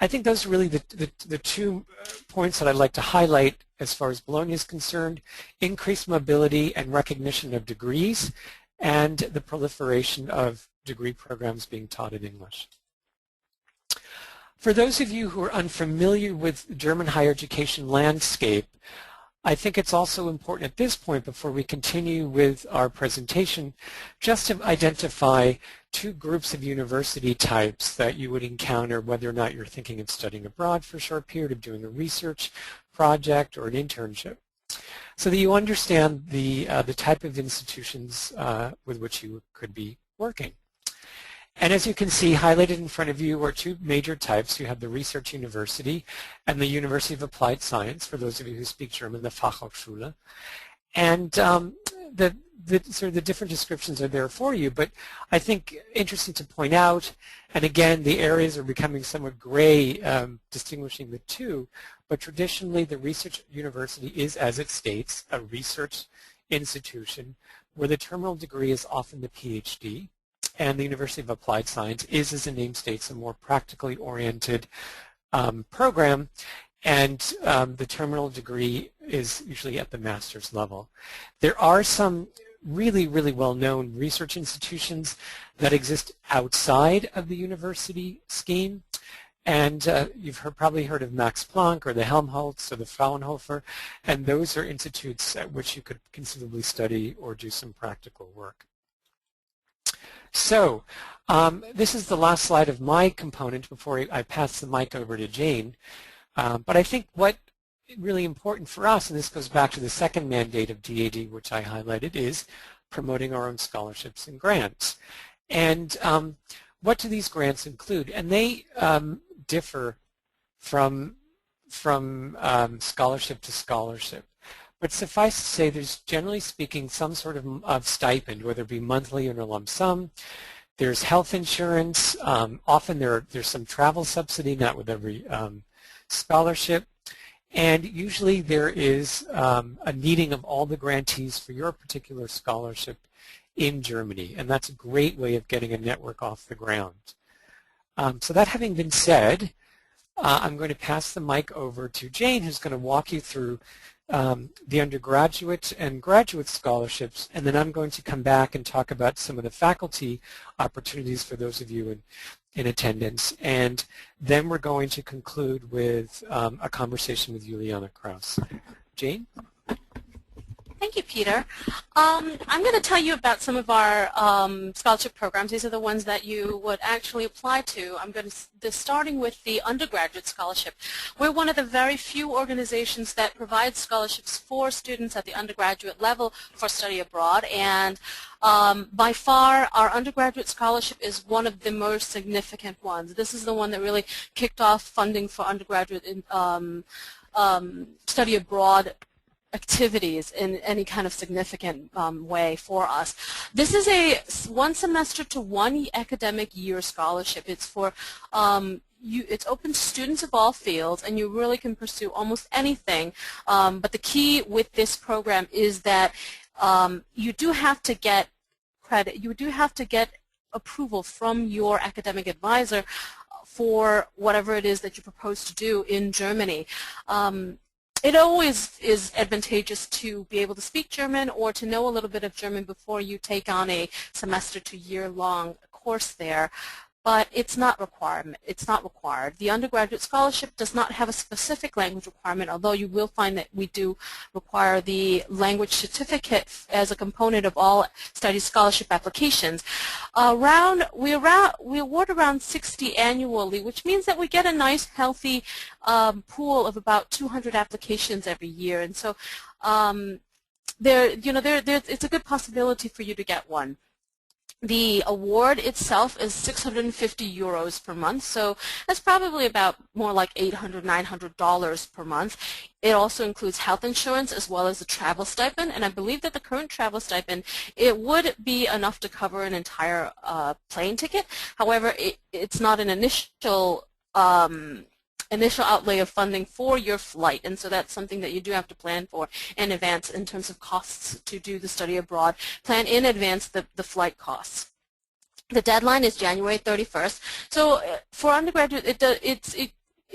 I think those are really the 2 points that I'd like to highlight as far as Bologna is concerned: increased mobility and recognition of degrees, and the proliferation of degree programs being taught in English. For those of you who are unfamiliar with German higher education landscape, I think it's also important at this point, before we continue with our presentation, just to identify 2 groups of university types that you would encounter whether or not you're thinking of studying abroad for a short period, of doing a research project or an internship, so that you understand the type of institutions with which you could be working. And as you can see, highlighted in front of you are 2 major types. You have the research university and the University of Applied Science, for those of you who speak German, the Fachhochschule. And sort of the different descriptions are there for you, but I think interesting to point out, and again, the areas are becoming somewhat gray, distinguishing the 2, but traditionally the research university is, as it states, a research institution where the terminal degree is often the PhD. And the University of Applied Science is, as the name states, a more practically oriented program, and the terminal degree is usually at the master's level. There are some really, really well-known research institutions that exist outside of the university scheme, and you've probably heard of Max Planck or the Helmholtz or the Fraunhofer, and those are institutes at which you could conceivably study or do some practical work. So this is the last slide of my component before I pass the mic over to Jane. But I think what really important for us, and this goes back to the second mandate of DAD, which I highlighted, is promoting our own scholarships and grants. And what do these grants include? And they differ from scholarship to scholarship. But suffice to say, there's generally speaking some sort of stipend, whether it be monthly or in a lump sum. There's health insurance. Often there's some travel subsidy, not with every scholarship. And usually there is a needing of all the grantees for your particular scholarship in Germany. And that's a great way of getting a network off the ground. So that having been said, I'm going to pass the mic over to Jane, who's going to walk you through the undergraduate and graduate scholarships, and then I'm going to come back and talk about some of the faculty opportunities for those of you in attendance, and then we're going to conclude with a conversation with Juliana Kraus. Jane? Thank you, Peter. I'm going to tell you about some of our scholarship programs. These are the ones that you would actually apply to. I'm going to starting with the undergraduate scholarship. We're one of the very few organizations that provide scholarships for students at the undergraduate level for study abroad, and by far our undergraduate scholarship is one of the most significant ones. This is the one that really kicked off funding for undergraduate study abroad activities in any kind of significant way for us. This is a 1 semester to 1 academic year scholarship. It's for it's open to students of all fields, and you really can pursue almost anything. But the key with this program is that you do have to get credit. You do have to get approval from your academic advisor for whatever it is that you propose to do in Germany. It always is advantageous to be able to speak German or to know a little bit of German before you take on a semester to year-long course there, but it's not required. It's not required. The undergraduate scholarship does not have a specific language requirement, although you will find that we do require the language certificate as a component of all study scholarship applications. We award around 60 annually, which means that we get a nice, healthy pool of about 200 applications every year, and so it's a good possibility for you to get one. The award itself is 650 euros per month, so that's probably about more like $800, $900 per month. It also includes health insurance as well as a travel stipend, and I believe that the current travel stipend, it would be enough to cover an entire plane ticket. However, it's not an initial outlay of funding for your flight, and so that's something that you do have to plan for in advance in terms of costs to do the study abroad. Plan in advance the flight costs. The deadline is January 31st. So for undergraduate,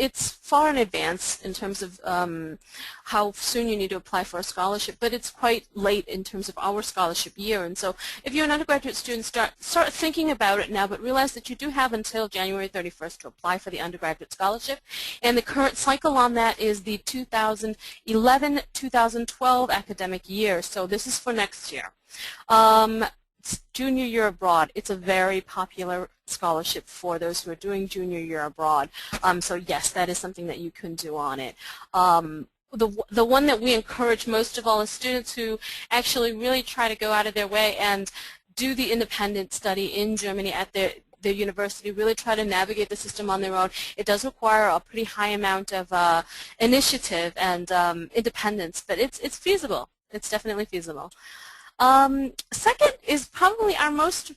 it's far in advance in terms of how soon you need to apply for a scholarship, but it's quite late in terms of our scholarship year. And so if you're an undergraduate student, start thinking about it now, but realize that you do have until January 31st to apply for the undergraduate scholarship. And the current cycle on that is the 2011-2012 academic year. So this is for next year. Junior year abroad, it's a very popular scholarship for those who are doing junior year abroad. So yes, that is something that you can do on it. The one that we encourage most of all is students who actually really try to go out of their way and do the independent study in Germany at their university, really try to navigate the system on their own. It does require a pretty high amount of initiative and independence, but it's feasible. It's definitely feasible. Second is probably our most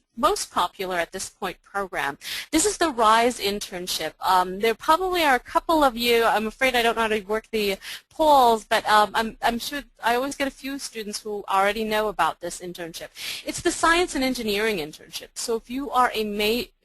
popular at this point program. This is the RISE internship. There probably are a couple of you, I'm afraid I don't know how to work the polls, but I'm sure I always get a few students who already know about this internship. It's the science and engineering internship. So if you are a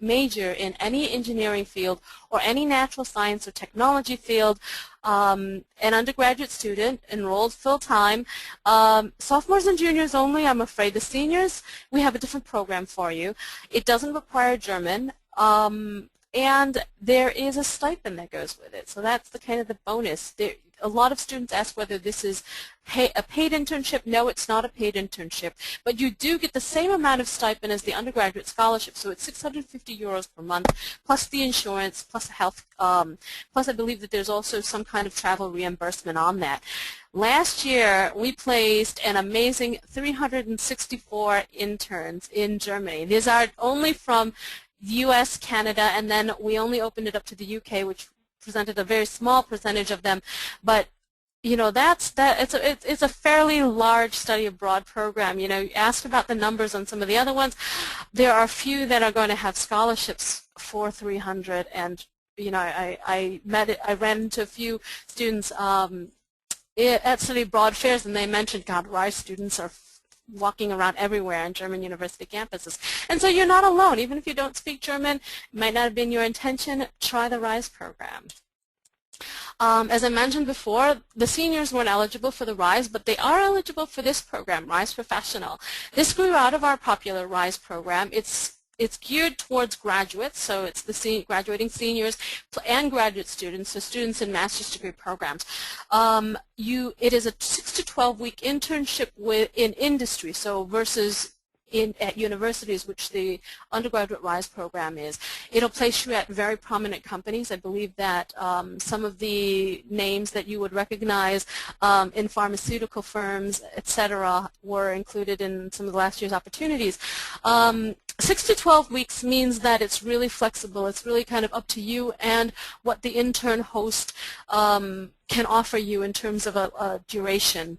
major in any engineering field or any natural science or technology field, an undergraduate student enrolled full-time, sophomores and juniors only, I'm afraid. The seniors, we have a different program for you. It doesn't require German, and there is a stipend that goes with it. So that's the kind of the bonus. A lot of students ask whether this is a paid internship. No, it's not a paid internship, but you do get the same amount of stipend as the undergraduate scholarship. So it's 650 euros per month, plus the insurance, plus health, plus I believe that there's also some kind of travel reimbursement on that. Last year, we placed an amazing 364 interns in Germany. These are only from the U.S., Canada, and then we only opened it up to the U.K., which presented a very small percentage of them. But you know, it's a fairly large study abroad program. You know, you asked about the numbers on some of the other ones. There are a few that are going to have scholarships for 300, and you know, I ran into a few students at study abroad fairs, and they mentioned, God, RISE students are walking around everywhere on German university campuses. And so you're not alone. Even if you don't speak German, it might not have been your intention, try the RISE program. As I mentioned before, the seniors weren't eligible for the RISE, but they are eligible for this program, RISE Professional. This grew out of our popular RISE program. It's geared towards graduates, so it's the graduating seniors and graduate students, so students in master's degree programs. It is a 6 to 12 week internship in industry, so versus at universities, which the undergraduate RISE program is. It'll place you at very prominent companies. I believe that some of the names that you would recognize in pharmaceutical firms, etc., were included in some of the last year's opportunities. 6 to 12 weeks means that it's really flexible. It's really kind of up to you and what the intern host can offer you in terms of a duration.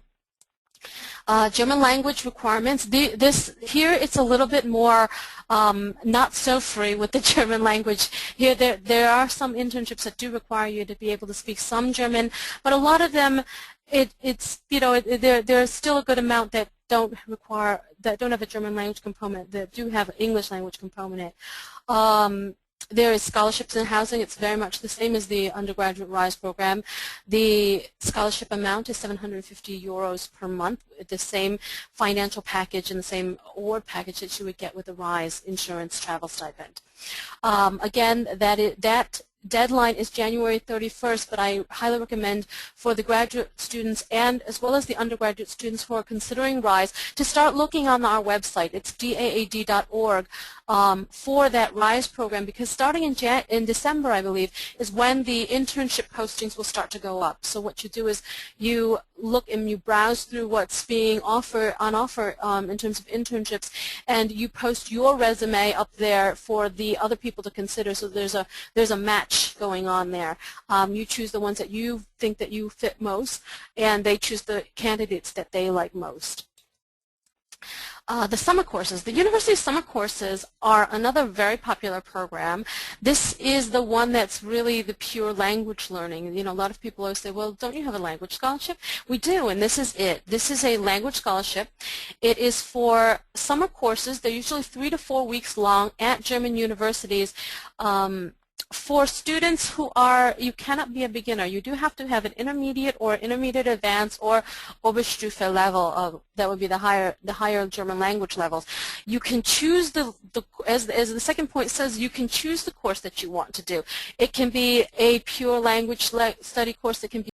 German language requirements. Here it's a little bit more not so free with the German language. Here there are some internships that do require you to be able to speak some German, but a lot of them there's still a good amount that don't have a German language component, that do have an English language component. There is scholarships in housing. It's very much the same as the undergraduate RISE program. The scholarship amount is 750 euros per month, with the same financial package and the same award package that you would get with the RISE insurance travel stipend. Again, that deadline is January 31st, but I highly recommend for the graduate students and as well as the undergraduate students who are considering RISE to start looking on our website. It's daad.org for that RISE program, because starting in December, I believe, is when the internship postings will start to go up. So what you do is you look and you browse through what's being on offer in terms of internships, and you post your resume up there for the other people to consider. So there's a match going on there. You choose the ones that you think that you fit most, and they choose the candidates that they like most. The summer courses. The university summer courses are another very popular program. This is the one that's really the pure language learning. You know, a lot of people always say, well, don't you have a language scholarship? We do, and this is it. This is a language scholarship. It is for summer courses. They're usually 3 to 4 weeks long at German universities. for students who are, you cannot be a beginner. You do have to have an intermediate or intermediate advanced or Oberstufe level. That would be the higher German language levels. You can choose as the second point says, you can choose the course that you want to do. It can be a pure language study course. It can be